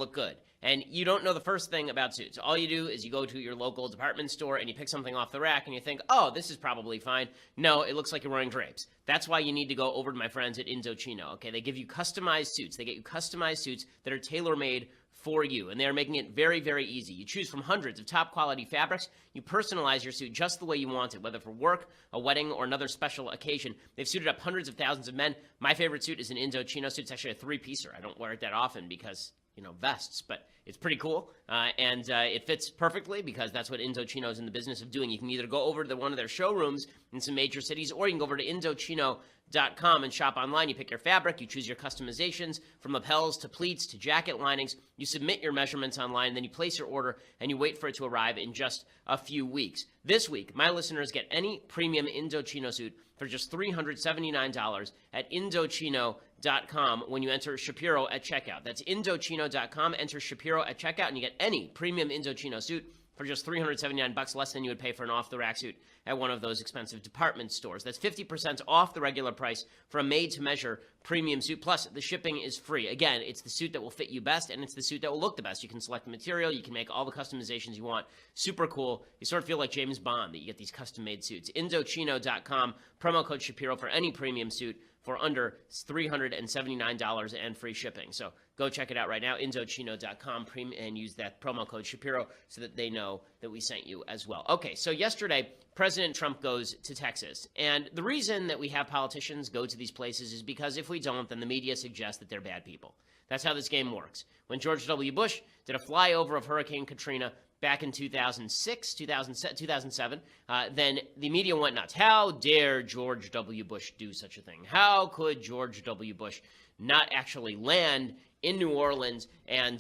look good. And you don't know the first thing about suits. All you do is you go to your local department store and you pick something off the rack and you think, oh, this is probably fine. No, it looks like you're wearing drapes. That's why you need to go over to my friends at Indochino, okay? They give you customized suits. They get you customized suits that are tailor-made for you, and they are making it very, very easy. You choose from hundreds of top-quality fabrics. You personalize your suit just the way you want it, whether for work, a wedding, or another special occasion. They've suited up hundreds of thousands of men. My favorite suit is an Indochino suit. It's actually a three-piecer. I don't wear it that often because, you know, vests, but it's pretty cool, and it fits perfectly because that's what Indochino is in the business of doing. You can either go over to one of their showrooms in some major cities, or you can go over to Indochino.com and shop online. You pick your fabric, you choose your customizations from lapels to pleats to jacket linings. You submit your measurements online, then you place your order, and you wait for it to arrive in just a few weeks. This week, my listeners get any premium Indochino suit for just $379 at Indochino.com when you enter Shapiro at checkout. That's Indochino.com, enter Shapiro at checkout, and you get any premium Indochino suit for just $379, less than you would pay for an off-the-rack suit at one of those expensive department stores. That's 50% off the regular price for a made-to-measure premium suit. Plus, the shipping is free. Again, it's the suit that will fit you best, and it's the suit that will look the best. You can select the material. You can make all the customizations you want. Super cool. You sort of feel like James Bond that you get these custom-made suits. Indochino.com, promo code Shapiro for any premium suit for under $379 and free shipping. So go check it out right now, Indochino.com, and use that promo code Shapiro so that they know that we sent you as well. Okay, so yesterday, President Trump goes to Texas. And the reason that we have politicians go to these places is because if we don't, then the media suggests that they're bad people. That's how this game works. When George W. Bush did a flyover of Hurricane Katrina back in 2007, then the media went nuts. How dare George W. Bush do such a thing? How could George W. Bush not actually land in New Orleans and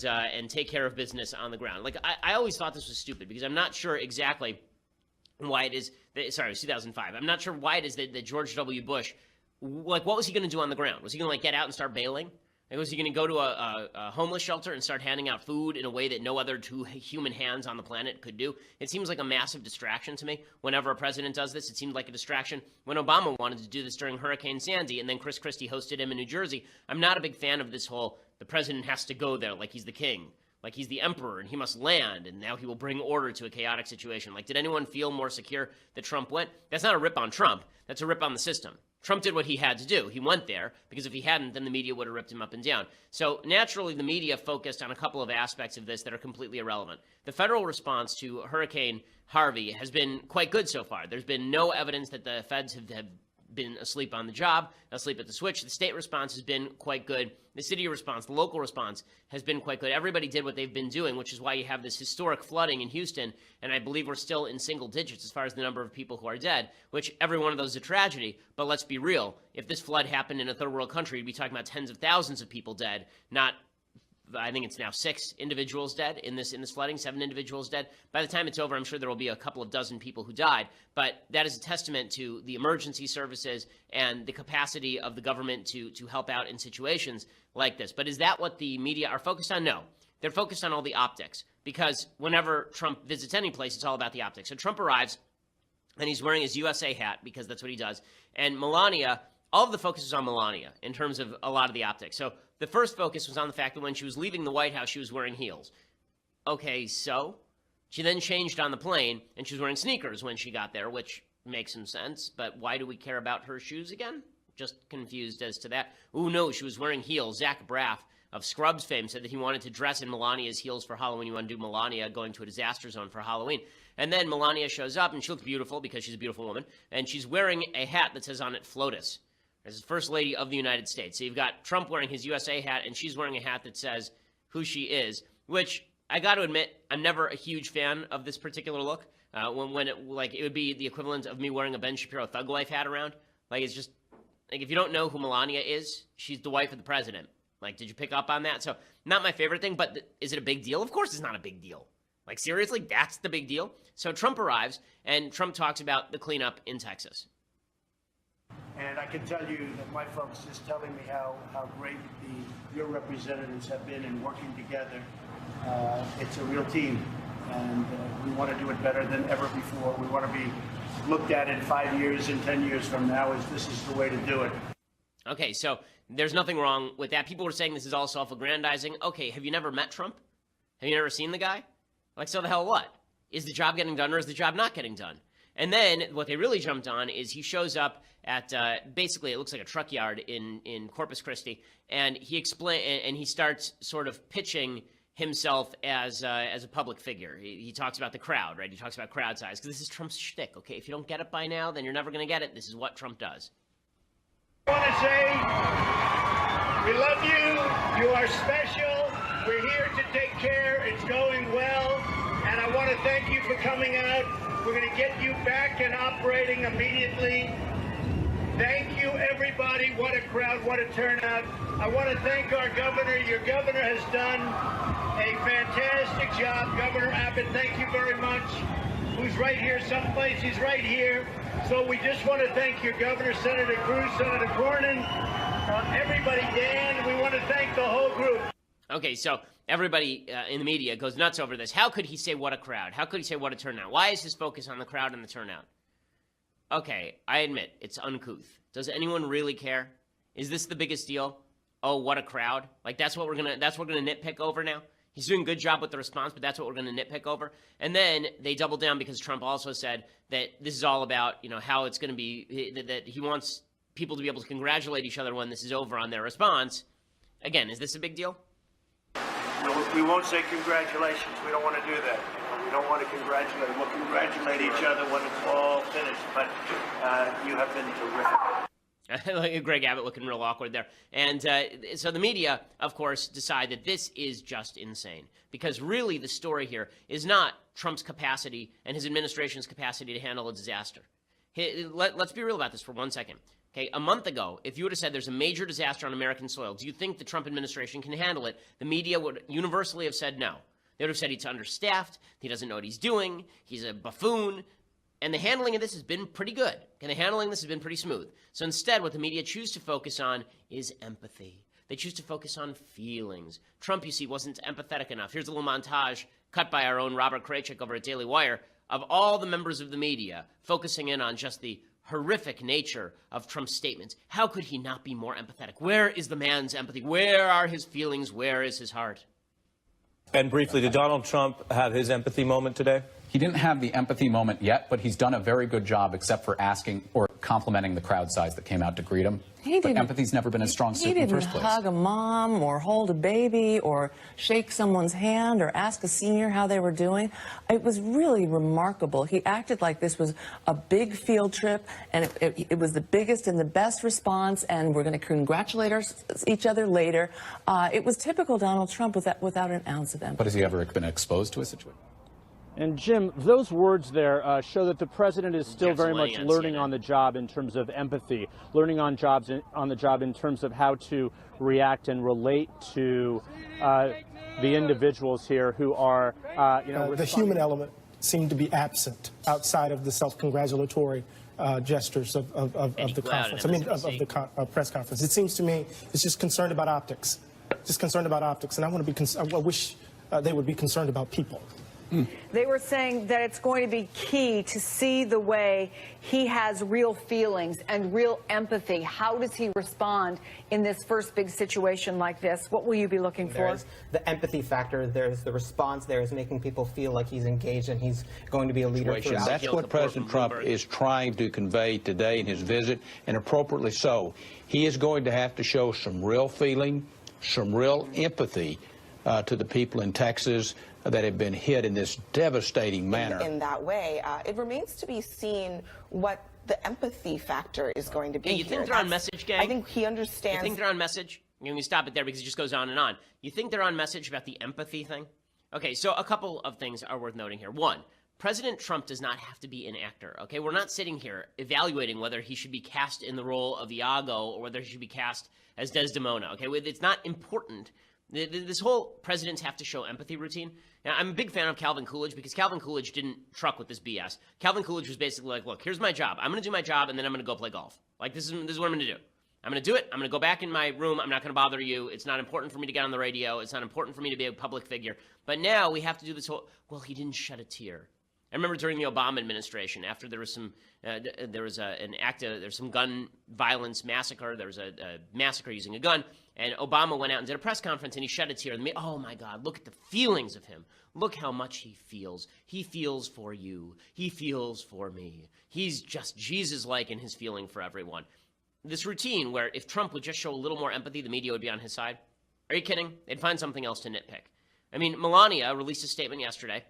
take care of business on the ground? Like, I always thought this was stupid because I'm not sure exactly why it is that, sorry, it was 2005. I'm not sure why it is that George W. Bush, like, what was he going to do on the ground? Was he going to, like, get out and start bailing? Like, was he going to go to a homeless shelter and start handing out food in a way that no other two human hands on the planet could do? It seems like a massive distraction to me. Whenever a president does this, it seemed like a distraction. When Obama wanted to do this during Hurricane Sandy, and then Chris Christie hosted him in New Jersey, I'm not a big fan of this whole, the president has to go there like he's the king, like he's the emperor, and he must land, and now he will bring order to a chaotic situation. Like, did anyone feel more secure that Trump went? That's not a rip on Trump. That's a rip on the system. Trump did what he had to do. He went there because if he hadn't, then the media would have ripped him up and down. So naturally, the media focused on a couple of aspects of this that are completely irrelevant. The federal response to Hurricane Harvey has been quite good so far. There's been no evidence that the feds have been asleep on the job, asleep at the switch. The state response has been quite good. The city response, the local response has been quite good. Everybody did what they've been doing, which is why you have this historic flooding in Houston, and I believe we're still in single digits as far as the number of people who are dead, which every one of those is a tragedy. But let's be real. If this flood happened in a third world country, we'd be talking about tens of thousands of people dead, not, I think it's now 6 individuals dead in this flooding, 7 individuals dead. By the time it's over, I'm sure there will be a couple of dozen people who died. But that is a testament to the emergency services and the capacity of the government to help out in situations like this. But is that what the media are focused on? No. They're focused on all the optics, because whenever Trump visits any place, it's all about the optics. So Trump arrives, and he's wearing his USA hat because that's what he does. And Melania, all of the focus is on Melania in terms of a lot of the optics. So the first focus was on the fact that when she was leaving the White House, she was wearing heels. Okay, so she then changed on the plane, and she was wearing sneakers when she got there, which makes some sense. But why do we care about her shoes again? Just confused as to that. Ooh, no, she was wearing heels. Zach Braff of Scrubs fame said that he wanted to dress in Melania's heels for Halloween. He wanted to do Melania going to a disaster zone for Halloween. And then Melania shows up, and she looks beautiful because she's a beautiful woman, and she's wearing a hat that says on it, FLOTUS. As First Lady of the United States. So you've got Trump wearing his USA hat, and she's wearing a hat that says who she is, which I got to admit, I'm never a huge fan of this particular look. When it would be the equivalent of me wearing a Ben Shapiro Thug Life hat around. Like, it's just, like, if you don't know who Melania is, she's the wife of the president. Like, did you pick up on that? So, not my favorite thing, but is it a big deal? Of course it's not a big deal. Like, seriously, that's the big deal? So Trump arrives, and Trump talks about the cleanup in Texas. And I can tell you that my folks just telling me how great your representatives have been in working together. It's a real team, and we want to do it better than ever before. We want to be looked at in 5 years and 10 years from now as this is the way to do it. Okay, so there's nothing wrong with that. People were saying this is all self-aggrandizing. Okay, have you never met Trump? Have you never seen the guy? Like, so the hell what? Is the job getting done or is the job not getting done? And then what they really jumped on is he shows up at basically it looks like a truck yard in Corpus Christi, and he starts sort of pitching himself as a public figure. He talks about the crowd, right? He talks about crowd size because this is Trump's shtick. Okay, if you don't get it by now, then you're never going to get it. This is what Trump does. I want to say we love you. You are special. We're here to take care. It's going well. And I want to thank you for coming out. We're going to get you back and operating immediately. Thank you, everybody. What a crowd. What a turnout. I want to thank our governor. Your governor has done a fantastic job. Governor Abbott, thank you very much. Who's right here someplace? He's right here. So we just want to thank your governor, Senator Cruz, Senator Cornyn, everybody, Dan. We want to thank the whole group. Okay, so everybody in the media goes nuts over this. How could he say what a crowd? How could he say what a turnout? Why is his focus on the crowd and the turnout? Okay, I admit, it's uncouth. Does anyone really care? Is this the biggest deal? Oh, what a crowd. Like, that's what we're gonna nitpick over now? He's doing a good job with the response, but that's what we're going to nitpick over. And then they double down because Trump also said that this is all about, how it's going to be, that he wants people to be able to congratulate each other when this is over on their response. Again, is this a big deal? No, we won't say congratulations. We don't want to do that. We don't want to congratulate. We'll congratulate each other when it's all finished. But you have been terrific. Greg Abbott looking real awkward there. And so the media, of course, decide that this is just insane. Because really the story here is not Trump's capacity and his administration's capacity to handle a disaster. Let's be real about this for 1 second. Okay, a month ago, if you would have said there's a major disaster on American soil, do you think the Trump administration can handle it? The media would universally have said no. They would have said he's understaffed, he doesn't know what he's doing, he's a buffoon. And the handling of this has been pretty good. And the handling of this has been pretty smooth. So instead, what the media choose to focus on is empathy. They choose to focus on feelings. Trump, you see, wasn't empathetic enough. Here's a little montage cut by our own Robert Kraychik over at Daily Wire of all the members of the media focusing in on just the horrific nature of Trump's statements. How could he not be more empathetic? Where is the man's empathy? Where are his feelings? Where is his heart? And briefly, did Donald Trump have his empathy moment today? He didn't have the empathy moment yet, but he's done a very good job except for asking or complimenting the crowd size that came out to greet him. But empathy's never been a strong suit in the first place. He didn't hug a mom or hold a baby or shake someone's hand or ask a senior how they were doing. It was really remarkable. He acted like this was a big field trip, and it was the biggest and the best response, and we're going to congratulate each other later. It was typical Donald Trump without an ounce of empathy. But has he ever been exposed to a situation? And Jim, those words there show that the president is still very much learning on the job in terms of empathy, learning on the job in terms of how to react and relate to the individuals here who are, the human element seemed to be absent outside of the self-congratulatory gestures of the conference. I mean, of the press conference. It seems to me it's just concerned about optics, and I wish they would be concerned about people. They were saying that it's going to be key to see the way he has real feelings and real empathy. How does he respond in this first big situation like this? What will you be looking for? There's the empathy factor. There's the response. There is making people feel like he's engaged and he's going to be a leader. That's what President Trump is trying to convey today in his visit, and appropriately so. He is going to have to show some real feeling, some real empathy to the people in Texas that have been hit in this devastating manner. In that way, it remains to be seen what the empathy factor is going to be. Hey, you think they're on message, gang? I think he understands. You think they're on message? I'm going to stop it there because it just goes on and on. You think they're on message about the empathy thing? Okay, so a couple of things are worth noting here. One, President Trump does not have to be an actor, okay? We're not sitting here evaluating whether he should be cast in the role of Iago or whether he should be cast as Desdemona, okay? It's not important. This whole presidents have to show empathy routine. Now, I'm a big fan of Calvin Coolidge because Calvin Coolidge didn't truck with this BS. Calvin Coolidge was basically like, look, here's my job. I'm going to do my job, and then I'm going to go play golf. Like, this is what I'm going to do. I'm going to do it. I'm going to go back in my room. I'm not going to bother you. It's not important for me to get on the radio. It's not important for me to be a public figure. But now we have to do this whole, well, he didn't shed a tear. I remember during the Obama administration, after there was some gun violence massacre. There was a massacre using a gun, and Obama went out and did a press conference, and he shed a tear. And oh my God, look at the feelings of him. Look how much he feels. He feels for you. He feels for me. He's just Jesus-like in his feeling for everyone. This routine where if Trump would just show a little more empathy, the media would be on his side. Are you kidding? They'd find something else to nitpick. I mean, Melania released a statement yesterday,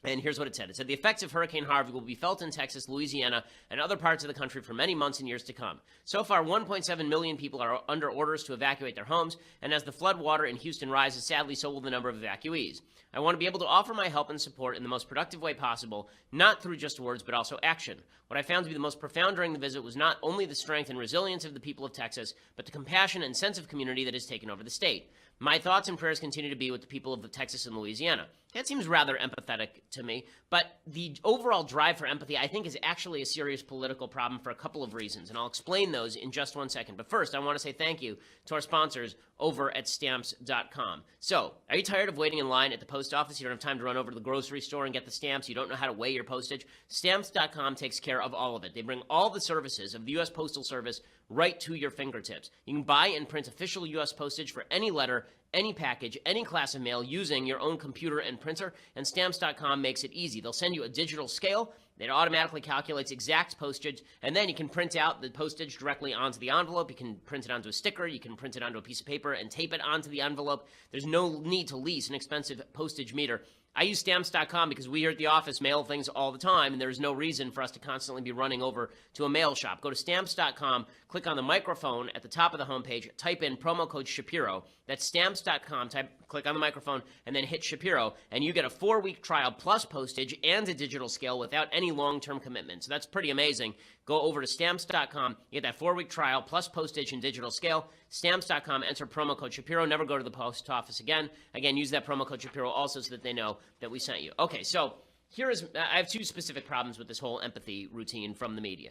and here's what it said. It said, the effects of Hurricane Harvey will be felt in Texas, Louisiana, and other parts of the country for many months and years to come. So far, 1.7 million people are under orders to evacuate their homes, and as the flood water in Houston rises, sadly, so will the number of evacuees. I want to be able to offer my help and support in the most productive way possible, not through just words, but also action. What I found to be the most profound during the visit was not only the strength and resilience of the people of Texas, but the compassion and sense of community that has taken over the state. My thoughts and prayers continue to be with the people of Texas and Louisiana. That seems rather empathetic to me, but the overall drive for empathy, I think, is actually a serious political problem for a couple of reasons, and I'll explain those in just one second. But first, I want to say thank you to our sponsors over at Stamps.com. So, are you tired of waiting in line at the post office? You don't have time to run over to the grocery store and get the stamps. You don't know how to weigh your postage. Stamps.com takes care of all of it. They bring all the services of the U.S. Postal Service right to your fingertips. You can buy and print official U.S. postage for any letter, any package, any class of mail using your own computer and printer, and Stamps.com makes it easy. They'll send you a digital scale that automatically calculates exact postage, and then you can print out the postage directly onto the envelope. You can print it onto a sticker. You can print it onto a piece of paper and tape it onto the envelope. There's no need to lease an expensive postage meter. I use Stamps.com because we here at the office mail things all the time, and there's no reason for us to constantly be running over to a mail shop. Go to Stamps.com, click on the microphone at the top of the homepage, type in promo code Shapiro. That's Stamps.com, click on the microphone, and then hit Shapiro, and you get a 4-week trial plus postage and a digital scale without any long-term commitment. So that's pretty amazing. Go over to Stamps.com, you get that 4-week trial plus postage and digital scale. Stamps.com, enter promo code Shapiro. Never go to the post office again. Again, use that promo code Shapiro also so that they know that we sent you. Okay, so I have 2 specific problems with this whole empathy routine from the media.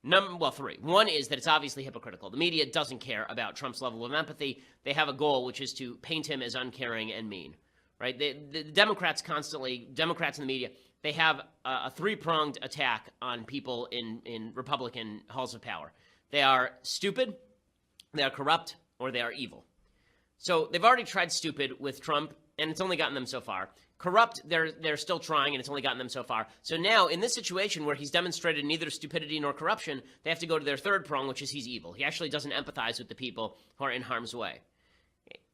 3. One is that it's obviously hypocritical. The media doesn't care about Trump's level of empathy. They have a goal, which is to paint him as uncaring and mean, right? The Democrats in the media, they have a 3-pronged attack on people in Republican halls of power. They are stupid, they are corrupt, or they are evil. So they've already tried stupid with Trump, and it's only gotten them so far. Corrupt, they're still trying, and it's only gotten them so far. So now, in this situation where he's demonstrated neither stupidity nor corruption, they have to go to their 3rd prong, which is he's evil. He actually doesn't empathize with the people who are in harm's way.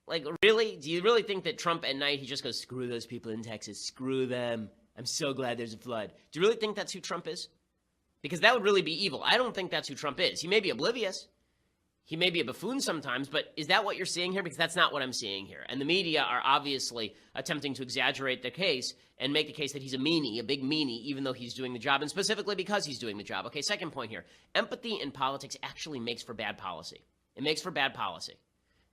Like, really? Do you really think that Trump at night, he just goes, screw those people in Texas, screw them. I'm so glad there's a flood. Do you really think that's who Trump is? Because that would really be evil. I don't think that's who Trump is. He may be oblivious. He may be a buffoon sometimes, but is that what you're seeing here? Because that's not what I'm seeing here. And the media are obviously attempting to exaggerate the case and make the case that he's a meanie, a big meanie, even though he's doing the job, and specifically because he's doing the job. Okay, second point here. Empathy in politics actually makes for bad policy. It makes for bad policy.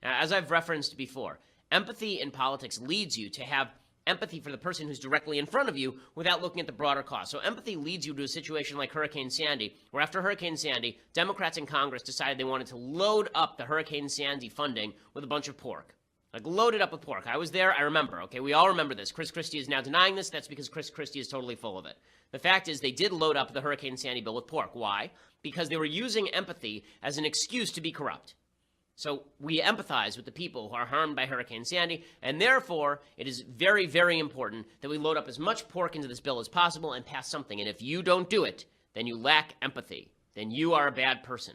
Now, as I've referenced before, empathy in politics leads you to have empathy for the person who's directly in front of you without looking at the broader cause. So empathy leads you to a situation like Hurricane Sandy, where after Hurricane Sandy, Democrats in Congress decided they wanted to load up the Hurricane Sandy funding with a bunch of pork. Like, load it up with pork. I was there. I remember. Okay, we all remember this. Chris Christie is now denying this. That's because Chris Christie is totally full of it. The fact is they did load up the Hurricane Sandy bill with pork. Why? Because they were using empathy as an excuse to be corrupt. So we empathize with the people who are harmed by Hurricane Sandy, and therefore it is very, very important that we load up as much pork into this bill as possible and pass something. And if you don't do it, then you lack empathy. Then you are a bad person.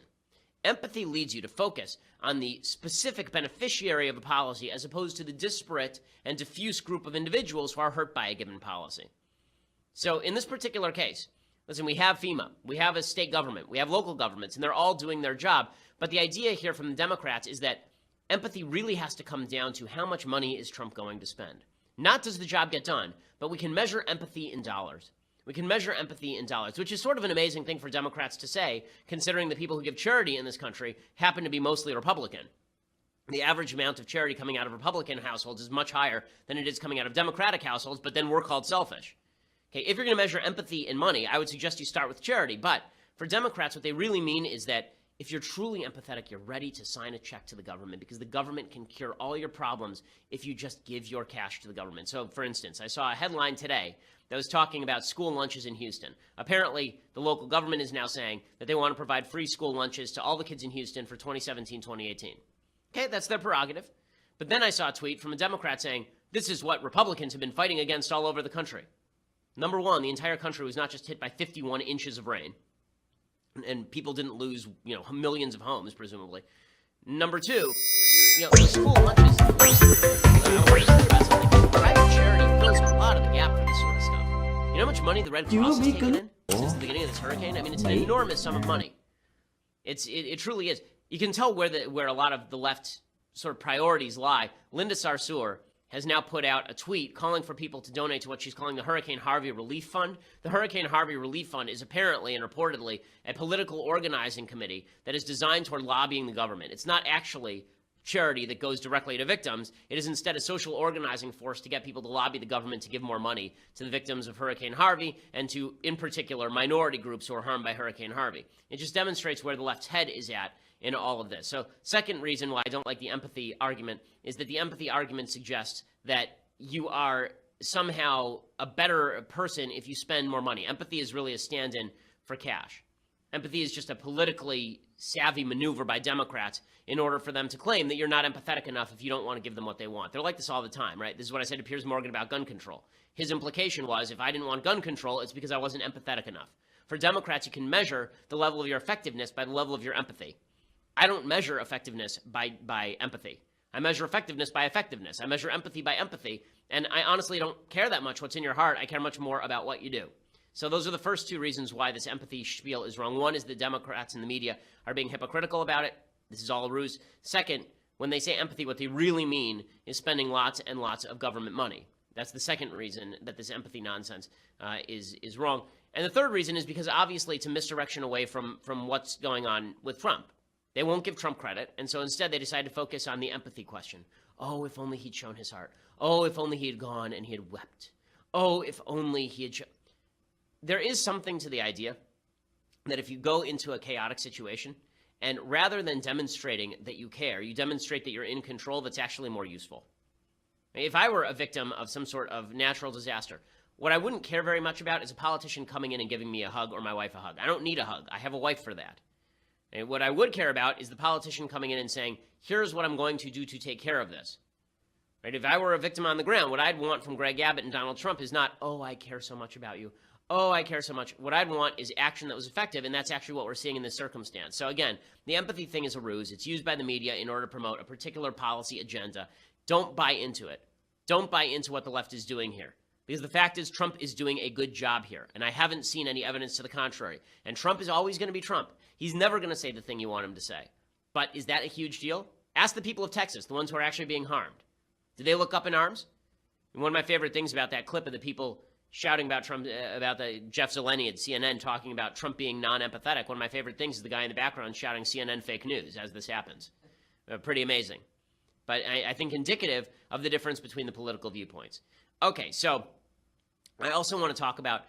Empathy leads you to focus on the specific beneficiary of a policy as opposed to the disparate and diffuse group of individuals who are hurt by a given policy. So in this particular case, listen, we have FEMA, we have a state government, we have local governments, and they're all doing their job. But the idea here from the Democrats is that empathy really has to come down to how much money is Trump going to spend. Not does the job get done, but we can measure empathy in dollars. We can measure empathy in dollars, which is sort of an amazing thing for Democrats to say, considering the people who give charity in this country happen to be mostly Republican. The average amount of charity coming out of Republican households is much higher than it is coming out of Democratic households, but then we're called selfish. Okay, if you're going to measure empathy in money, I would suggest you start with charity. But for Democrats, what they really mean is that if you're truly empathetic, you're ready to sign a check to the government because the government can cure all your problems if you just give your cash to the government. So, for instance, I saw a headline today that was talking about school lunches in Houston. Apparently, the local government is now saying that they want to provide free school lunches to all the kids in Houston for 2017-2018. Okay, that's their prerogative. But then I saw a tweet from a Democrat saying, this is what Republicans have been fighting against all over the country. Number one, the entire country was not just hit by 51 inches of rain, and people didn't lose, millions of homes, presumably. Number two, the school lunches, private charity fills a lot of the gap for this sort of stuff. You know how much money the Red Cross has taken in since the beginning of this hurricane? I mean, it's an enormous sum of money. It truly is. You can tell where a lot of the left sort of priorities lie. Linda Sarsour has now put out a tweet calling for people to donate to what she's calling the Hurricane Harvey Relief Fund. The Hurricane Harvey Relief Fund is apparently and reportedly a political organizing committee that is designed toward lobbying the government. It's not actually charity that goes directly to victims. It is instead a social organizing force to get people to lobby the government to give more money to the victims of Hurricane Harvey and to, in particular, minority groups who are harmed by Hurricane Harvey. It just demonstrates where the left's head is at in all of this. So, second reason why I don't like the empathy argument is that the empathy argument suggests that you are somehow a better person if you spend more money. Empathy is really a stand-in for cash. Empathy is just a politically savvy maneuver by Democrats in order for them to claim that you're not empathetic enough if you don't want to give them what they want. They're like this all the time, right? This is what I said to Piers Morgan about gun control. His implication was if I didn't want gun control, it's because I wasn't empathetic enough. For Democrats, you can measure the level of your effectiveness by the level of your empathy. I don't measure effectiveness by empathy. I measure effectiveness by effectiveness. I measure empathy by empathy. And I honestly don't care that much what's in your heart. I care much more about what you do. So those are the first two reasons why this empathy spiel is wrong. One is the Democrats and the media are being hypocritical about it. This is all a ruse. Second, when they say empathy, what they really mean is spending lots and lots of government money. That's the second reason that this empathy nonsense is wrong. And the third reason is because obviously it's a misdirection away from what's going on with Trump. They won't give Trump credit, and so instead they decided to focus on the empathy question. Oh, if only he'd shown his heart. Oh, if only he had gone and he had wept. Oh, if only he had There is something to the idea that if you go into a chaotic situation, and rather than demonstrating that you care, you demonstrate that you're in control, that's actually more useful. If I were a victim of some sort of natural disaster, what I wouldn't care very much about is a politician coming in and giving me a hug or my wife a hug. I don't need a hug. I have a wife for that. And what I would care about is the politician coming in and saying, here's what I'm going to do to take care of this. Right? If I were a victim on the ground, what I'd want from Greg Abbott and Donald Trump is not, oh, I care so much about you. Oh, I care so much. What I'd want is action that was effective, and that's actually what we're seeing in this circumstance. So again, the empathy thing is a ruse. It's used by the media in order to promote a particular policy agenda. Don't buy into it. Don't buy into what the left is doing here. Because the fact is Trump is doing a good job here, and I haven't seen any evidence to the contrary. And Trump is always going to be Trump. He's never going to say the thing you want him to say. But is that a huge deal? Ask the people of Texas, the ones who are actually being harmed. Did they look up in arms? And one of my favorite things about that clip of the people shouting about Trump, about the Jeff Zeleny at CNN talking about Trump being non-empathetic, one of my favorite things is the guy in the background shouting CNN fake news as this happens. Pretty amazing. But I think indicative of the difference between the political viewpoints. Okay, so I also want to talk about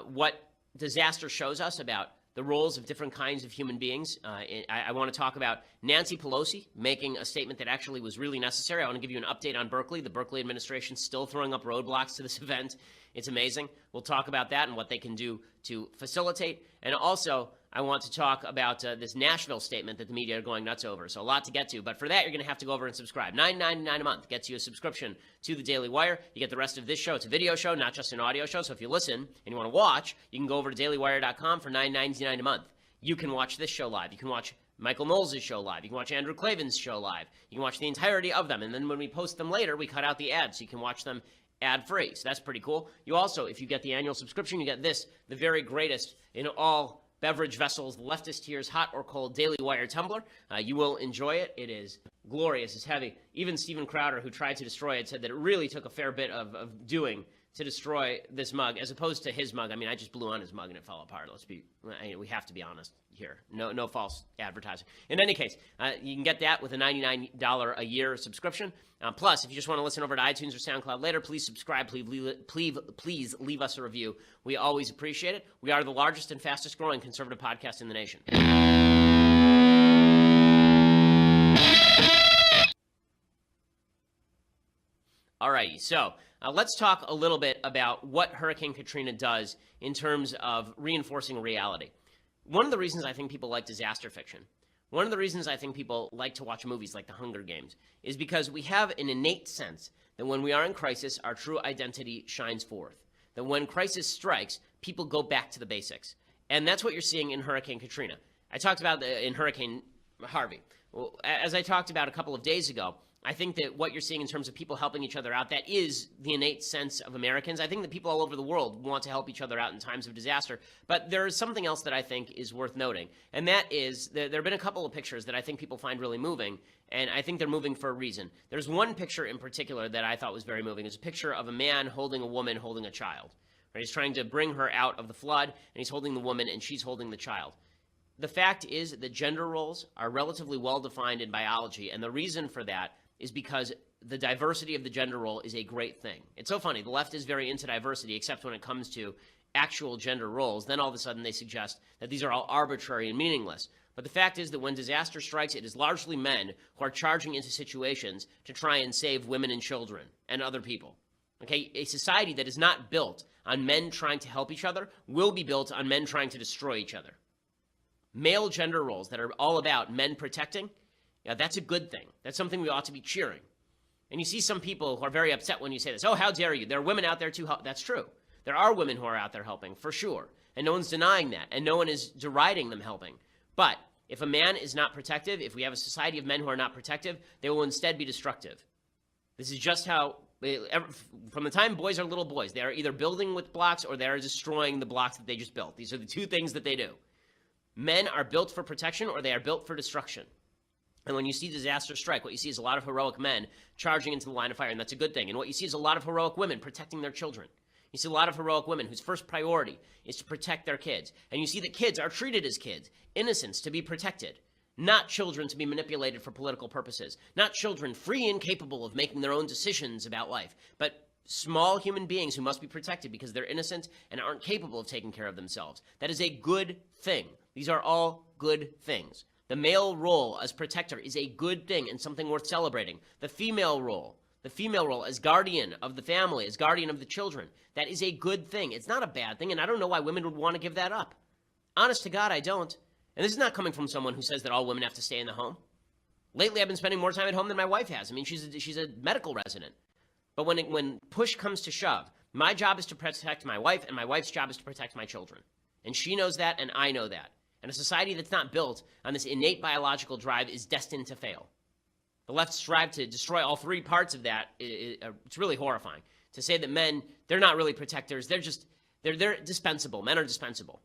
what disaster shows us about the roles of different kinds of human beings. I want to talk about Nancy Pelosi making a statement that actually was really necessary. I want to give you an update on Berkeley. The Berkeley administration still throwing up roadblocks to this event. It's amazing. We'll talk about that and what they can do to facilitate. And also, I want to talk about this Nashville statement that the media are going nuts over. So a lot to get to. But for that, you're going to have to go over and subscribe. $9.99 a month gets you a subscription to the Daily Wire. You get the rest of this show. It's a video show, not just an audio show. So if you listen and you want to watch, you can go over to dailywire.com for $9.99 a month. You can watch this show live. You can watch Michael Knowles' show live. You can watch Andrew Klavan's show live. You can watch the entirety of them. And then when we post them later, we cut out the ads so you can watch them ad-free. So that's pretty cool. You also, if you get the annual subscription, you get this, the very greatest in all beverage vessels, the leftist tears, hot or cold Daily Wire tumbler. You will enjoy it. It is glorious. It's heavy. Even Steven Crowder, who tried to destroy it, said that it really took a fair bit of doing to destroy this mug, as opposed to his mug. I mean, I just blew on his mug and it fell apart. We have to be honest here. No false advertising. In any case, you can get that with a $99 a year subscription. Plus, if you just want to listen over to iTunes or SoundCloud later, please subscribe. Please leave us a review. We always appreciate it. We are the largest and fastest growing conservative podcast in the nation. Alrighty, so let's talk a little bit about what Hurricane Katrina does in terms of reinforcing reality. One of the reasons I think people like disaster fiction, one of the reasons I think people like to watch movies like The Hunger Games, is because we have an innate sense that when we are in crisis, our true identity shines forth. That when crisis strikes, people go back to the basics. And that's what you're seeing in Hurricane Katrina. I talked about in Hurricane Harvey. Well, as I talked about a couple of days ago, I think that what you're seeing in terms of people helping each other out, that is the innate sense of Americans. I think that people all over the world want to help each other out in times of disaster. But there is something else that I think is worth noting, and that is there have been a couple of pictures that I think people find really moving, and I think they're moving for a reason. There's one picture in particular that I thought was very moving. It's a picture of a man holding a woman holding a child. Right? He's trying to bring her out of the flood, and he's holding the woman, and she's holding the child. The fact is that gender roles are relatively well defined in biology, and the reason for that is because the diversity of the gender role is a great thing. It's so funny. The left is very into diversity, except when it comes to actual gender roles. Then all of a sudden they suggest that these are all arbitrary and meaningless. But the fact is that when disaster strikes, it is largely men who are charging into situations to try and save women and children and other people. Okay, a society that is not built on men trying to help each other will be built on men trying to destroy each other. Male gender roles that are all about men protecting, yeah, that's a good thing. That's something we ought to be cheering. And you see some people who are very upset when you say this. Oh, how dare you? There are women out there too. That's true. There are women who are out there helping, for sure. And no one's denying that. And no one is deriding them helping. But if a man is not protective, if we have a society of men who are not protective, they will instead be destructive. This is just how, from the time boys are little boys, they are either building with blocks or they are destroying the blocks that they just built. These are the two things that they do. Men are built for protection or they are built for destruction. And when you see disaster strike, what you see is a lot of heroic men charging into the line of fire, and that's a good thing. And what you see is a lot of heroic women protecting their children. You see a lot of heroic women whose first priority is to protect their kids. And you see that kids are treated as kids, innocents to be protected, not children to be manipulated for political purposes, not children free and capable of making their own decisions about life, but small human beings who must be protected because they're innocent and aren't capable of taking care of themselves. That is a good thing. These are all good things. The male role as protector is a good thing and something worth celebrating. The female role as guardian of the family, as guardian of the children, that is a good thing. It's not a bad thing, and I don't know why women would want to give that up. Honest to God, I don't. And this is not coming from someone who says that all women have to stay in the home. Lately, I've been spending more time at home than my wife has. I mean, she's a medical resident. But when push comes to shove, my job is to protect my wife, and my wife's job is to protect my children. And she knows that, and I know that. And a society that's not built on this innate biological drive is destined to fail. The left strive to destroy all three parts of that. It's really horrifying. To say that men, they're not really protectors. They're dispensable. Men are dispensable.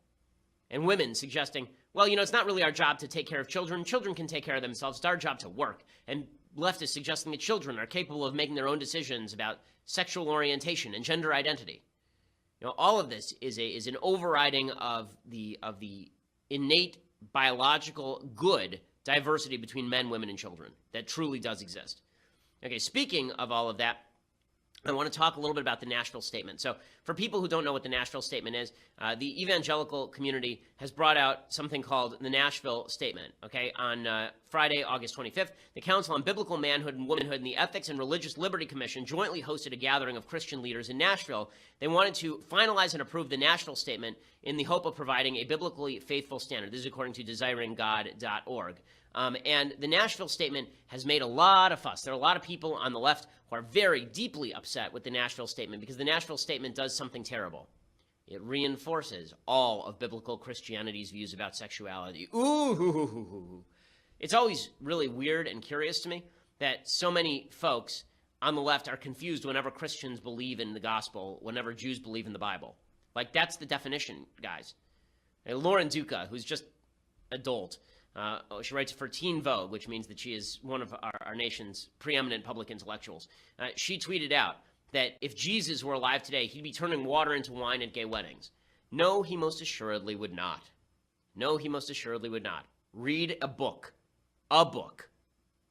And women suggesting, well, you know, it's not really our job to take care of children. Children can take care of themselves. It's our job to work. And leftists suggesting that children are capable of making their own decisions about sexual orientation and gender identity. You know, all of this is an overriding of the innate biological good diversity between men, women, and children that truly does exist. Okay, speaking of all of that, I want to talk a little bit about the Nashville Statement. So for people who don't know what the Nashville Statement is, the evangelical community has brought out something called the Nashville Statement. Okay, on Friday, August 25th, the Council on Biblical Manhood and Womanhood and the Ethics and Religious Liberty Commission jointly hosted a gathering of Christian leaders in Nashville. They wanted to finalize and approve the Nashville Statement in the hope of providing a biblically faithful standard. This is according to desiringgod.org. And the Nashville Statement has made a lot of fuss. There are a lot of people on the left who are very deeply upset with the Nashville Statement because the Nashville Statement does something terrible. It reinforces all of biblical Christianity's views about sexuality. Ooh. It's always really weird and curious to me that so many folks on the left are confused whenever Christians believe in the gospel, whenever Jews believe in the Bible. Like, that's the definition, guys. And Lauren Duca, who's just a dolt, she writes for Teen Vogue, which means that she is one of our nation's preeminent public intellectuals. She tweeted out that if Jesus were alive today, he'd be turning water into wine at gay weddings. No, he most assuredly would not. No, he most assuredly would not. Read a book. A book.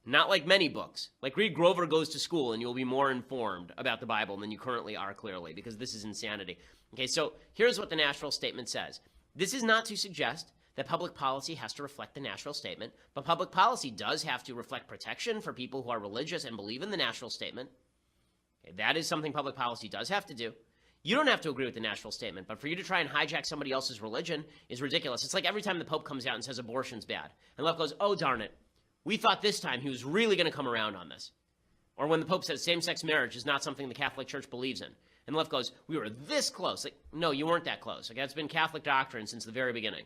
Not like many books. Like read Grover Goes to School and you'll be more informed about the Bible than you currently are, clearly, because this is insanity. Okay, so here's what the Nashville Statement says. This is not to suggest that public policy has to reflect the Nashville Statement, but public policy does have to reflect protection for people who are religious and believe in the Nashville Statement. Okay, that is something public policy does have to do. You don't have to agree with the national statement, but for you to try and hijack somebody else's religion is ridiculous. It's like every time the Pope comes out and says abortion's bad, and the left goes, oh, darn it, we thought this time he was really going to come around on this. Or when the Pope says same-sex marriage is not something the Catholic Church believes in, and the left goes, we were this close. Like, no, you weren't that close. Okay, it's been Catholic doctrine since the very beginning.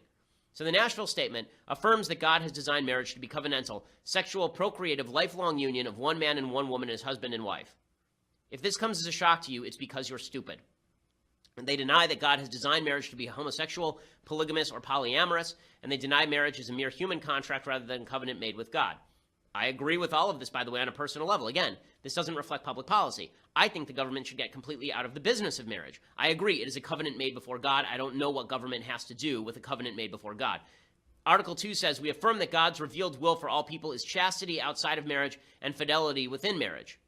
So the national statement affirms that God has designed marriage to be covenantal, sexual, procreative, lifelong union of one man and one woman as husband and wife. If this comes as a shock to you, it's because you're stupid. And they deny that God has designed marriage to be homosexual, polygamous, or polyamorous, and they deny marriage as a mere human contract rather than a covenant made with God. I agree with all of this, by the way, on a personal level. Again, this doesn't reflect public policy. I think the government should get completely out of the business of marriage. I agree, it is a covenant made before God. I don't know what government has to do with a covenant made before God. Article 2 says, we affirm that God's revealed will for all people is chastity outside of marriage and fidelity within marriage.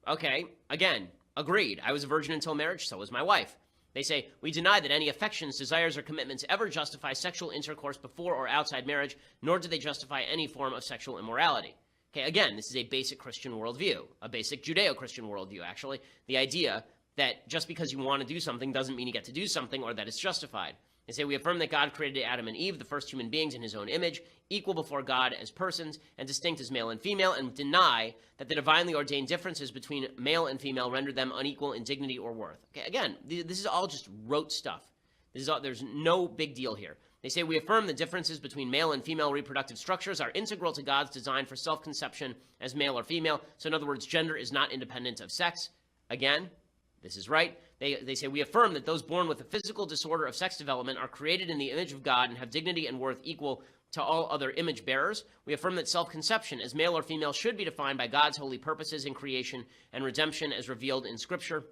Okay, again, agreed. I was a virgin until marriage, so was my wife. They say, we deny that any affections, desires, or commitments ever justify sexual intercourse before or outside marriage, nor do they justify any form of sexual immorality. Okay, again, this is a basic Christian worldview, a basic Judeo-Christian worldview, actually. The idea that just because you want to do something doesn't mean you get to do something or that it's justified. They say, we affirm that God created Adam and Eve, the first human beings, in his own image, equal before God as persons, and distinct as male and female, and deny that the divinely ordained differences between male and female render them unequal in dignity or worth. Okay, again, this is all just rote stuff. There's no big deal here. They say, we affirm the differences between male and female reproductive structures are integral to God's design for self-conception as male or female. So in other words, gender is not independent of sex. Again, this is right. They say, we affirm that those born with a physical disorder of sex development are created in the image of God and have dignity and worth equal to all other image bearers. We affirm that self-conception as male or female should be defined by God's holy purposes in creation and redemption as revealed in Scripture.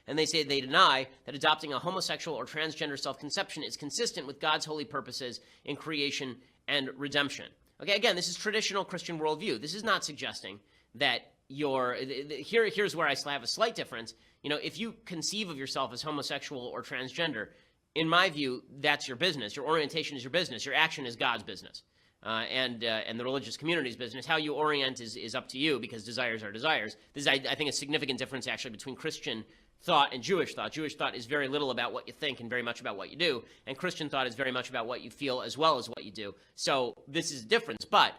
And they say they deny that adopting a homosexual or transgender self-conception is consistent with God's holy purposes in creation and redemption. Okay, again, this is traditional Christian worldview. This is not suggesting that here's where I have a slight difference. You know, if you conceive of yourself as homosexual or transgender, in my view, that's your business. Your orientation is your business. Your action is God's business, and the religious community's business. How you orient is up to you, because desires are desires. This is, I think, a significant difference actually between Christian thought and Jewish thought. Jewish thought is very little about what you think and very much about what you do, and Christian thought is very much about what you feel as well as what you do. So this is a difference, but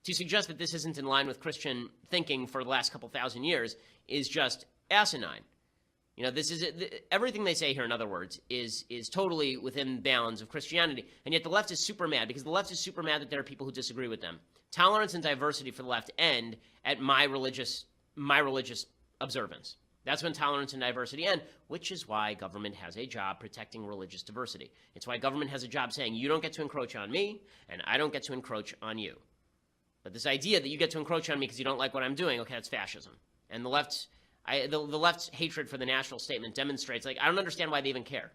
to suggest that this isn't in line with Christian thinking for the last couple thousand years is just asinine. You know, this is everything they say here, in other words, is totally within bounds of Christianity. And yet the left is super mad, because the left is super mad that there are people who disagree with them. Tolerance and diversity for the left end at my religious observance. That's when tolerance and diversity end, which is why government has a job protecting religious diversity. It's why government has a job saying, you don't get to encroach on me, and I don't get to encroach on you. But this idea that you get to encroach on me because you don't like what I'm doing, okay, that's fascism. And the left's hatred for the national statement demonstrates, like, I don't understand why they even care.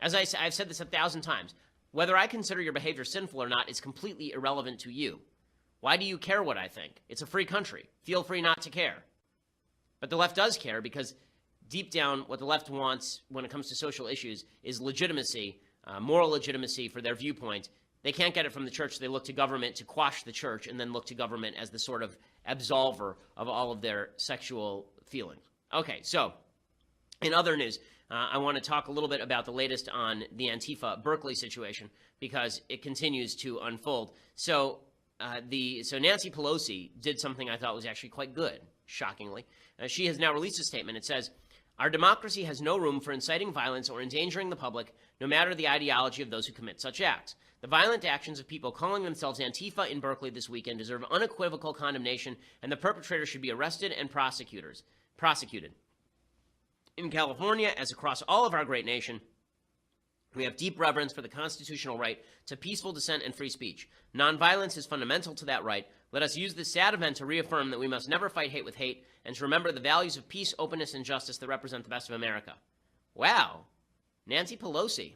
As I've said this 1,000 times, whether I consider your behavior sinful or not is completely irrelevant to you. Why do you care what I think? It's a free country. Feel free not to care. But the left does care, because deep down what the left wants when it comes to social issues is legitimacy, moral legitimacy for their viewpoint. They can't get it from the church. They look to government to quash the church, and then look to government as the sort of absolver of all of their sexual feelings. Okay, so in other news, I want to talk a little bit about the latest on the Antifa Berkeley situation, because it continues to unfold. So Nancy Pelosi did something I thought was actually quite good, shockingly. She has now released a statement. It says, our democracy has no room for inciting violence or endangering the public, no matter the ideology of those who commit such acts. The violent actions of people calling themselves Antifa in Berkeley this weekend deserve unequivocal condemnation, and the perpetrators should be arrested and prosecuted. In California, as across all of our great nation, we have deep reverence for the constitutional right to peaceful dissent and free speech. Nonviolence is fundamental to that right. Let us use this sad event to reaffirm that we must never fight hate with hate, and to remember the values of peace, openness, and justice that represent the best of America. Wow. Nancy Pelosi.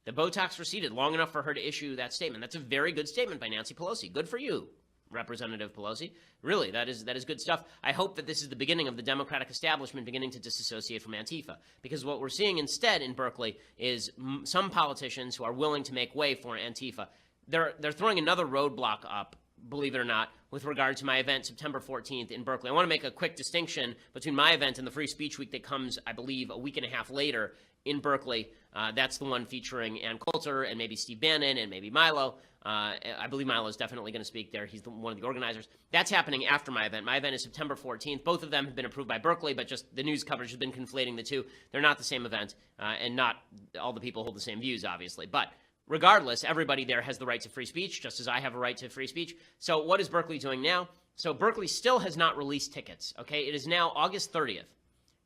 The Botox receded long enough for her to issue that statement. That's a very good statement by Nancy Pelosi. Good for you, Representative Pelosi. Really, that is good stuff. I hope that this is the beginning of the Democratic establishment beginning to disassociate from Antifa, because what we're seeing instead in Berkeley is some politicians who are willing to make way for Antifa. They're throwing another roadblock up believe it or not, with regard to my event September 14th in Berkeley. I want to make a quick distinction between my event and the Free Speech Week that comes, I believe, a week and a half later in Berkeley. That's the one featuring Ann Coulter and maybe Steve Bannon and maybe Milo. I believe Milo is definitely going to speak there. He's one of the organizers. That's happening after my event. My event is September 14th. Both of them have been approved by Berkeley, but just the news coverage has been conflating the two. They're not the same event, and not all the people hold the same views, obviously. But regardless, everybody there has the right to free speech, just as I have a right to free speech. So what is Berkeley doing now? So Berkeley still has not released tickets, okay? It is now August 30th.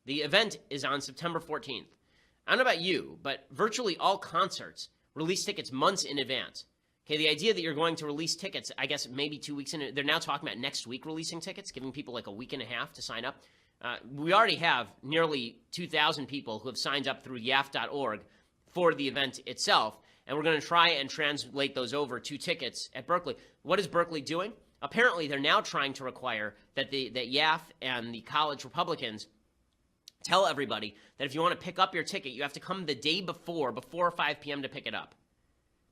The event is on September 14th. I don't know about you, but virtually all concerts release tickets months in advance. Okay, the idea that you're going to release tickets, I guess maybe 2 weeks in, they're now talking about next week releasing tickets, giving people like a week and a half to sign up. We already have nearly 2,000 people who have signed up through yaf.org for the event itself, and we're going to try and translate those over to tickets at Berkeley. What is Berkeley doing? Apparently, they're now trying to require that that YAF and the college Republicans tell everybody that if you want to pick up your ticket, you have to come the day before 5 p.m. to pick it up.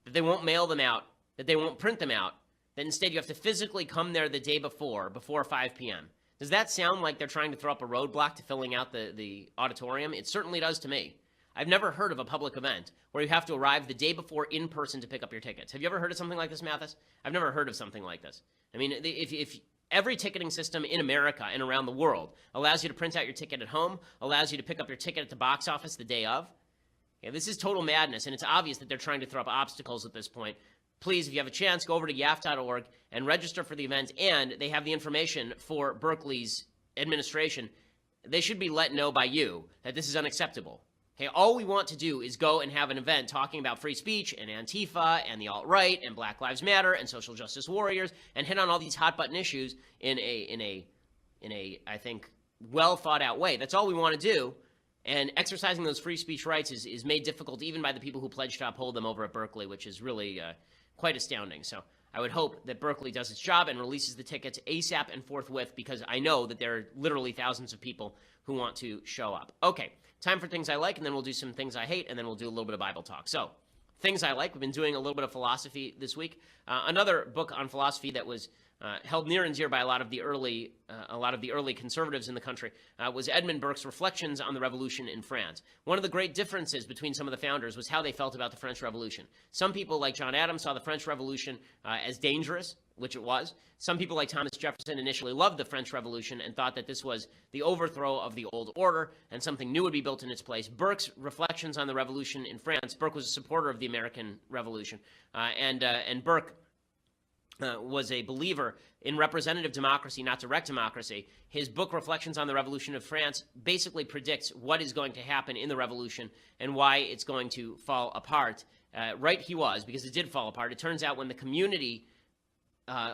That they won't mail them out, that they won't print them out, that instead you have to physically come there the day before 5 p.m. Does that sound like they're trying to throw up a roadblock to filling out the auditorium? It certainly does to me. I've never heard of a public event where you have to arrive the day before in person to pick up your tickets. Have you ever heard of something like this, Mathis? I've never heard of something like this. I mean, if every ticketing system in America and around the world allows you to print out your ticket at home, allows you to pick up your ticket at the box office the day of, yeah, this is total madness, and it's obvious that they're trying to throw up obstacles at this point. Please, if you have a chance, go over to yaf.org and register for the event, and they have the information for Berkeley's administration. They should be let know by you that this is unacceptable. Okay, all we want to do is go and have an event talking about free speech and Antifa and the alt-right and Black Lives Matter and social justice warriors and hit on all these hot-button issues in a I think, well-thought-out way. That's all we want to do. And exercising those free speech rights is made difficult even by the people who pledge to uphold them over at Berkeley, which is really quite astounding. So I would hope that Berkeley does its job and releases the tickets ASAP and forthwith, because I know that there are literally thousands of people who want to show up. Okay, time for things I like, and then we'll do some things I hate, and then we'll do a little bit of Bible talk. So things I like, we've been doing a little bit of philosophy this week. Another book on philosophy that was held near and dear by a lot of the early conservatives in the country was Edmund Burke's Reflections on the Revolution in France. One of the great differences between some of the founders was how they felt about the French Revolution. Some people, like John Adams, saw the French Revolution as dangerous, which it was. Some people, like Thomas Jefferson, initially loved the French Revolution and thought that this was the overthrow of the old order and something new would be built in its place. Burke's Reflections on the Revolution in France, Burke was a supporter of the American Revolution, and Burke was a believer in representative democracy, not direct democracy. His book, Reflections on the Revolution of France, basically predicts what is going to happen in the revolution and why it's going to fall apart. Right he was, because it did fall apart. It turns out when the community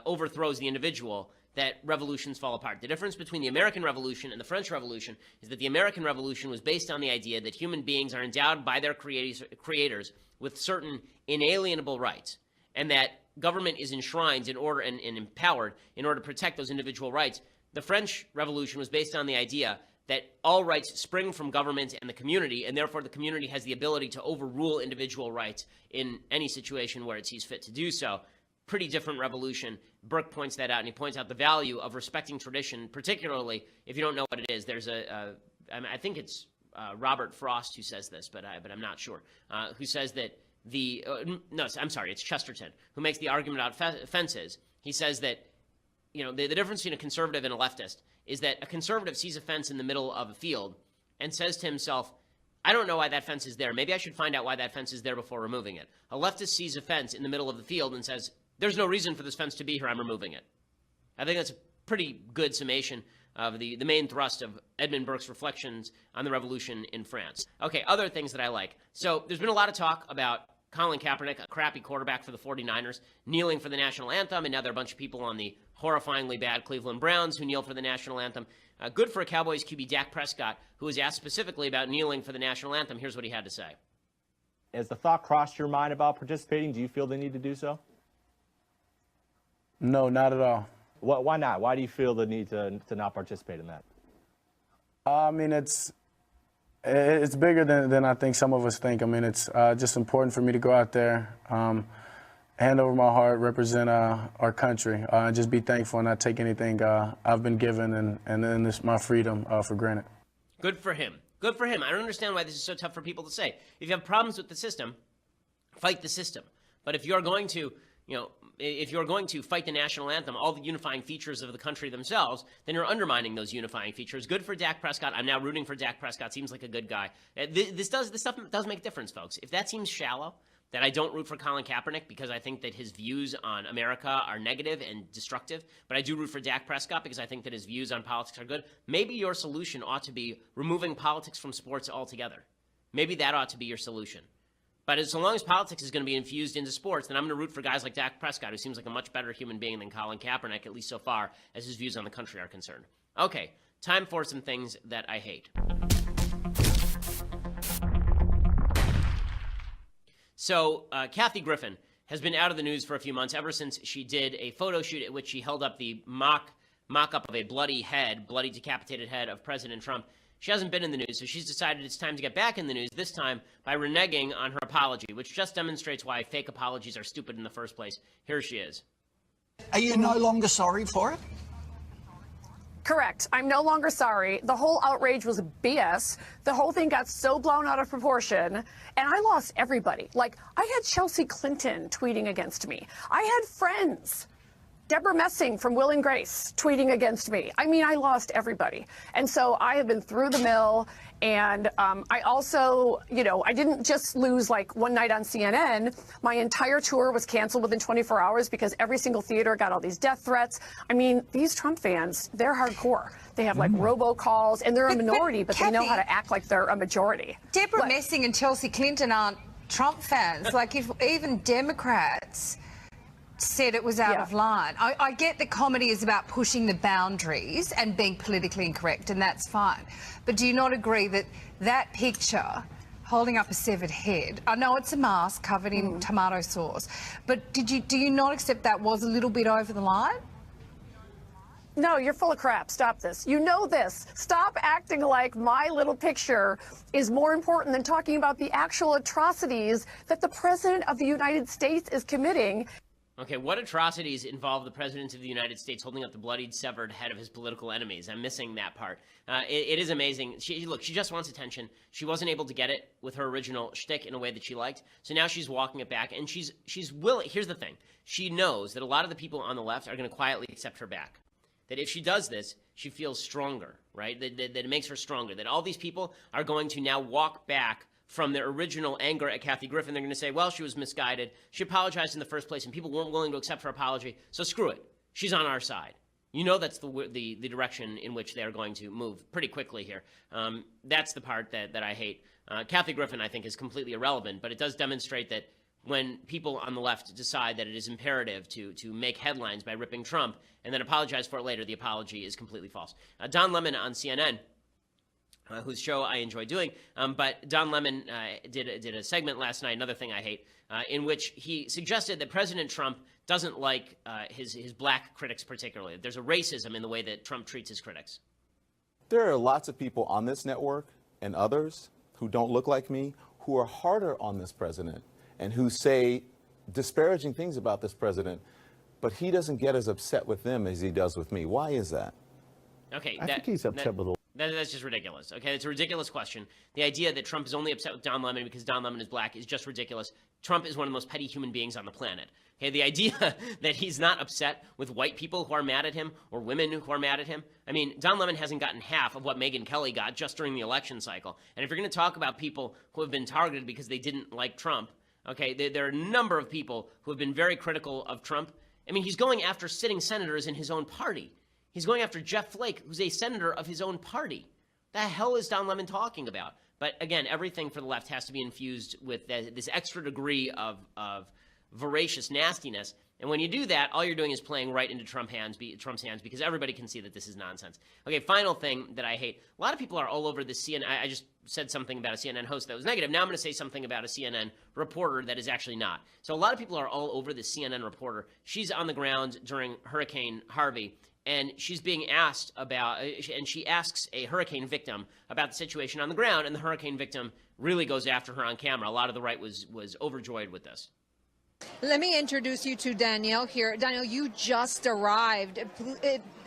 overthrows the individual, that revolutions fall apart. The difference between the American Revolution and the French Revolution is that the American Revolution was based on the idea that human beings are endowed by their creators with certain inalienable rights, and that government is enshrined in order and empowered in order to protect those individual rights. The French Revolution was based on the idea that all rights spring from government and the community, and therefore the community has the ability to overrule individual rights in any situation where it sees fit to do so. Pretty different revolution. Burke points that out, and he points out the value of respecting tradition, particularly if you don't know what it is. There's I think it's Robert Frost who says this, but I'm not sure, who says that it's Chesterton, who makes the argument about fences. He says that, the difference between a conservative and a leftist is that a conservative sees a fence in the middle of a field and says to himself, I don't know why that fence is there. Maybe I should find out why that fence is there before removing it. A leftist sees a fence in the middle of the field and says, there's no reason for this fence to be here. I'm removing it. I think that's a pretty good summation of the main thrust of Edmund Burke's Reflections on the Revolution in France. Okay, other things that I like. So there's been a lot of talk about Colin Kaepernick, a crappy quarterback for the 49ers, kneeling for the national anthem, and now there are a bunch of people on the horrifyingly bad Cleveland Browns who kneel for the national anthem. Good for a Cowboys QB, Dak Prescott, who was asked specifically about kneeling for the national anthem. Here's what he had to say. Has the thought crossed your mind about participating? Do you feel the need to do so? No, not at all. Why not? Why do you feel the need to not participate in that? I mean, it's bigger than I think some of us think. I mean, it's just important for me to go out there hand over my heart, represent our country, and just be thankful and not take anything I've been given and then this my freedom for granted. Good for him. Good for him. I don't understand why this is so tough for people to say. If you have problems with the system, fight the system. But if you're going to, if you're going to fight the national anthem, all the unifying features of the country themselves, then you're undermining those unifying features. Good for Dak Prescott. I'm now rooting for Dak Prescott. Seems like a good guy. This stuff does make a difference, folks. If that seems shallow, that I don't root for Colin Kaepernick because I think that his views on America are negative and destructive, but I do root for Dak Prescott because I think that his views on politics are good. Maybe your solution ought to be removing politics from sports altogether. Maybe that ought to be your solution. But as long as politics is going to be infused into sports, then I'm going to root for guys like Dak Prescott, who seems like a much better human being than Colin Kaepernick, at least so far as his views on the country are concerned. Okay, time for some things that I hate. So Kathy Griffin has been out of the news for a few months, ever since she did a photo shoot at which she held up the mock-up of a bloody decapitated head of President Trump. She hasn't been in the news, so she's decided it's time to get back in the news, this time by reneging on her apology, which just demonstrates why fake apologies are stupid in the first place. Here she is. Are you no longer sorry for it? Correct. I'm no longer sorry. The whole outrage was BS. The whole thing got so blown out of proportion, and I lost everybody. Like, I had Chelsea Clinton tweeting against me. I had friends. Deborah Messing from Will and Grace tweeting against me. I mean, I lost everybody. And so I have been through the mill. And I also, I didn't just lose like one night on CNN. My entire tour was canceled within 24 hours because every single theater got all these death threats. I mean, these Trump fans, they're hardcore. They have like robocalls, and they're a minority, but they know how to act like they're a majority. Deborah Messing and Chelsea Clinton aren't Trump fans. Like, if even Democrats said it was out of line. I get that comedy is about pushing the boundaries and being politically incorrect, and that's fine. But do you not agree that that picture holding up a severed head, I know it's a mask covered in tomato sauce, but do you not accept that was a little bit over the line? No, you're full of crap. Stop this. You know this. Stop acting like my little picture is more important than talking about the actual atrocities that the President of the United States is committing. Okay, what atrocities involve the President of the United States holding up the bloodied, severed head of his political enemies? I'm missing that part. It is amazing. She just wants attention. She wasn't able to get it with her original shtick in a way that she liked, so now she's walking it back, and she's willing. Here's the thing. She knows that a lot of the people on the left are going to quietly accept her back. That if she does this, she feels stronger, right? That it makes her stronger. That all these people are going to now walk back from their original anger at Kathy Griffin. They're going to say, well, she was misguided. She apologized in the first place, and people weren't willing to accept her apology. So screw it. She's on our side. You know that's the direction in which they're going to move pretty quickly here. That's the part that I hate. Kathy Griffin, I think, is completely irrelevant, but it does demonstrate that when people on the left decide that it is imperative to make headlines by ripping Trump and then apologize for it later, the apology is completely false. Don Lemon on CNN, whose show I enjoy doing, but Don Lemon did a segment last night, another thing I hate, in which he suggested that President Trump doesn't like his black critics particularly. There's a racism in the way that Trump treats his critics. There are lots of people on this network and others who don't look like me who are harder on this president and who say disparaging things about this president, but he doesn't get as upset with them as he does with me. Why is that? Okay, I think he's upset with that's just ridiculous. Okay, it's a ridiculous question. The idea that Trump is only upset with Don Lemon because Don Lemon is black is just ridiculous. Trump is one of the most petty human beings on the planet. Okay, the idea that he's not upset with white people who are mad at him or women who are mad at him. I mean, Don Lemon hasn't gotten half of what Megyn Kelly got just during the election cycle. And if you're going to talk about people who have been targeted because they didn't like Trump, okay, there are a number of people who have been very critical of Trump. I mean, he's going after sitting senators in his own party. He's going after Jeff Flake, who's a senator of his own party. The hell is Don Lemon talking about? But again, everything for the left has to be infused with this extra degree of voracious nastiness. And when you do that, all you're doing is playing right into Trump's hands because everybody can see that this is nonsense. Okay, final thing that I hate. A lot of people are all over the CNN. I just said something about a CNN host that was negative. Now I'm going to say something about a CNN reporter that is actually not. So a lot of people are all over the CNN reporter. She's on the ground during Hurricane Harvey. And she's being asked about, and she asks a hurricane victim about the situation on the ground, and the hurricane victim really goes after her on camera. A lot of the right was overjoyed with this. Let me introduce you to Danielle here. Danielle, you just arrived.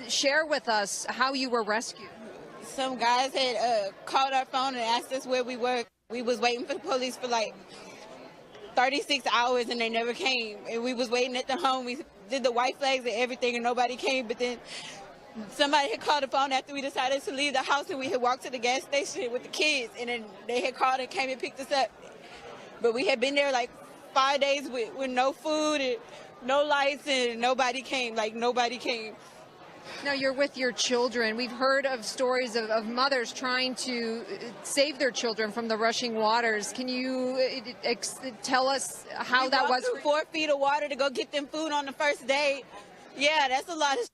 Share with us how you were rescued. Some guys had called our phone and asked us where we were. We was waiting for the police for like 36 hours and they never came. And we was waiting at the home. We did the white flags and everything and nobody came. But then somebody had called the phone after we decided to leave the house, and we had walked to the gas station with the kids, and then they had called and came and picked us up. But we had been there like 5 days with no food and no lights, and nobody came. Like, nobody came. Now, you're with your children. We've heard of stories of mothers trying to save their children from the rushing waters. Can you tell us how that was? Through 4 feet of water to go get them food on the first day. Yeah, that's a lot of shit.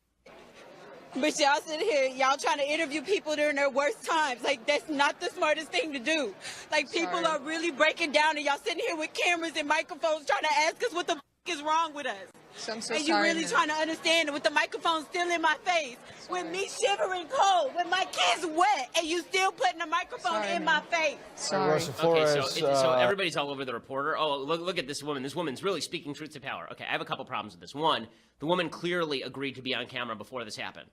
But y'all sitting here, y'all trying to interview people during their worst times. Like, that's not the smartest thing to do. Like, people are really breaking down, and y'all sitting here with cameras and microphones trying to ask us what the is wrong with us. So I'm so and sorry, you really trying to understand with the microphone still in my face, with me shivering cold, with my kids wet, and you still putting the microphone in my face. Sorry. Okay, so everybody's all over the reporter. Oh, look at this woman. This woman's really speaking truth to power. Okay, I have a couple problems with this. One, the woman clearly agreed to be on camera before this happened.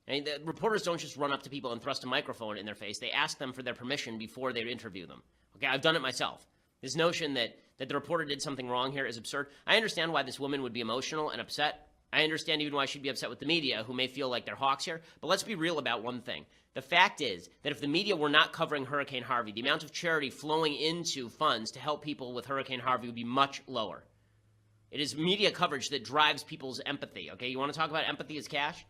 I mean, the reporters don't just run up to people and thrust a microphone in their face. They ask them for their permission before they interview them. Okay, I've done it myself. This notion that the reporter did something wrong here is absurd. I understand why this woman would be emotional and upset. I understand even why she'd be upset with the media, who may feel like they're hawks here. But let's be real about one thing. The fact is that if the media were not covering Hurricane Harvey, the amount of charity flowing into funds to help people with Hurricane Harvey would be much lower. It is media coverage that drives people's empathy. Okay, you want to talk about empathy as cash?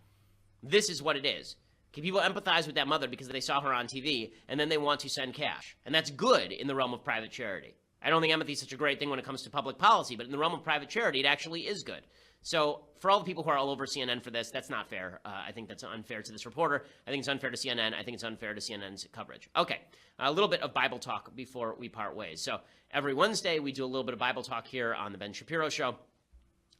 This is what it is. Okay, people empathize with that mother because they saw her on TV, and then they want to send cash. And that's good in the realm of private charity. I don't think empathy is such a great thing when it comes to public policy, but in the realm of private charity, it actually is good. So for all the people who are all over CNN for this, that's not fair. I think that's unfair to this reporter. I think it's unfair to CNN. I think it's unfair to CNN's coverage. Okay, a little bit of Bible talk before we part ways. So every Wednesday, we do a little bit of Bible talk here on the Ben Shapiro Show.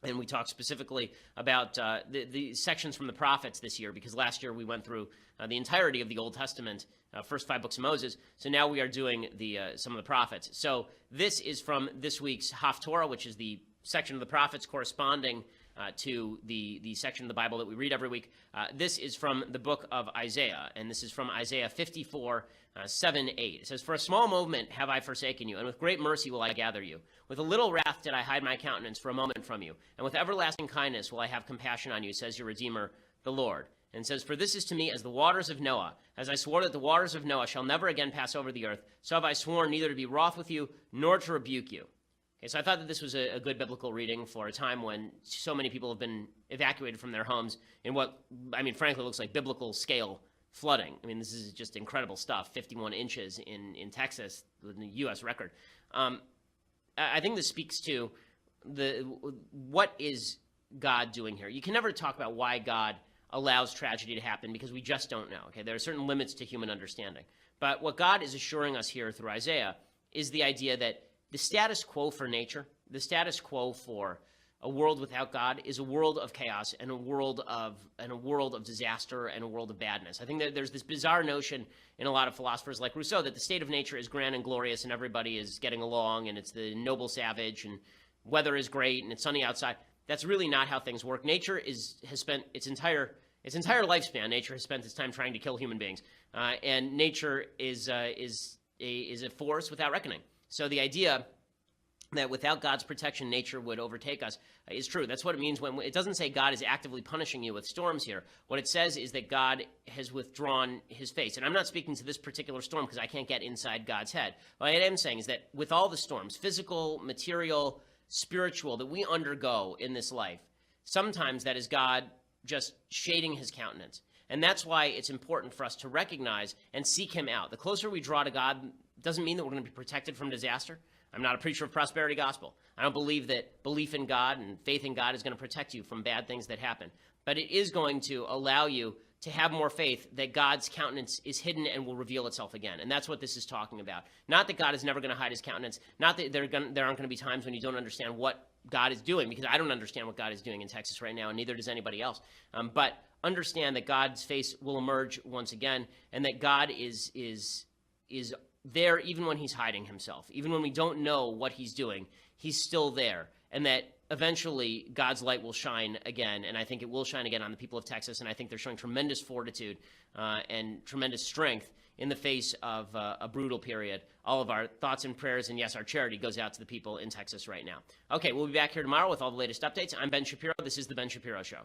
And we talk specifically about the sections from the prophets this year, because last year we went through the entirety of the Old Testament, first 5 books of Moses. So now we are doing some of the prophets. So this is from this week's Haftorah, which is the section of the prophets corresponding to the section of the Bible that we read every week. This is from the book of Isaiah, and this is from Isaiah 54, 7, 8. It says, "For a small moment have I forsaken you, and with great mercy will I gather you. With a little wrath did I hide my countenance for a moment from you, and with everlasting kindness will I have compassion on you, says your Redeemer, the Lord." And says, "For this is to me as the waters of Noah. As I swore that the waters of Noah shall never again pass over the earth, so have I sworn neither to be wroth with you, nor to rebuke you." Okay, so I thought that this was a good biblical reading for a time when so many people have been evacuated from their homes in what, I mean, frankly, looks like biblical scale flooding. I mean, this is just incredible stuff, 51 inches in Texas, the U.S. record. I think this speaks to what is God doing here. You can never talk about why God allows tragedy to happen because we just don't know. Okay, there are certain limits to human understanding. But what God is assuring us here through Isaiah is the idea that the status quo for nature, the status quo for a world without God, is a world of chaos and a world of disaster and a world of badness. I think that there's this bizarre notion in a lot of philosophers like Rousseau that the state of nature is grand and glorious and everybody is getting along and it's the noble savage and weather is great and it's sunny outside. That's really not how things work. Nature has spent its entire lifespan. Nature has spent its time trying to kill human beings, and nature is a force without reckoning. So the idea that without God's protection, nature would overtake us is true. That's what it means when it doesn't say God is actively punishing you with storms here. What it says is that God has withdrawn his face. And I'm not speaking to this particular storm because I can't get inside God's head. What I am saying is that with all the storms, physical, material, spiritual, that we undergo in this life, sometimes that is God just shading his countenance. And that's why it's important for us to recognize and seek him out. The closer we draw to God doesn't mean that we're going to be protected from disaster. I'm not a preacher of prosperity gospel. I don't believe that belief in God and faith in God is going to protect you from bad things that happen. But it is going to allow you to have more faith that God's countenance is hidden and will reveal itself again. And that's what this is talking about. Not that God is never going to hide his countenance. Not that there aren't going to be times when you don't understand what God is doing, because I don't understand what God is doing in Texas right now, and neither does anybody else. But understand that God's face will emerge once again, and that God is there even when he's hiding himself, even when we don't know what he's doing, he's still there, and that eventually God's light will shine again, and I think it will shine again on the people of Texas, and I think they're showing tremendous fortitude and tremendous strength in the face of a brutal period. All of our thoughts and prayers, and yes, our charity goes out to the people in Texas right now. Okay, we'll be back here tomorrow with all the latest updates. I'm Ben Shapiro. This is The Ben Shapiro Show.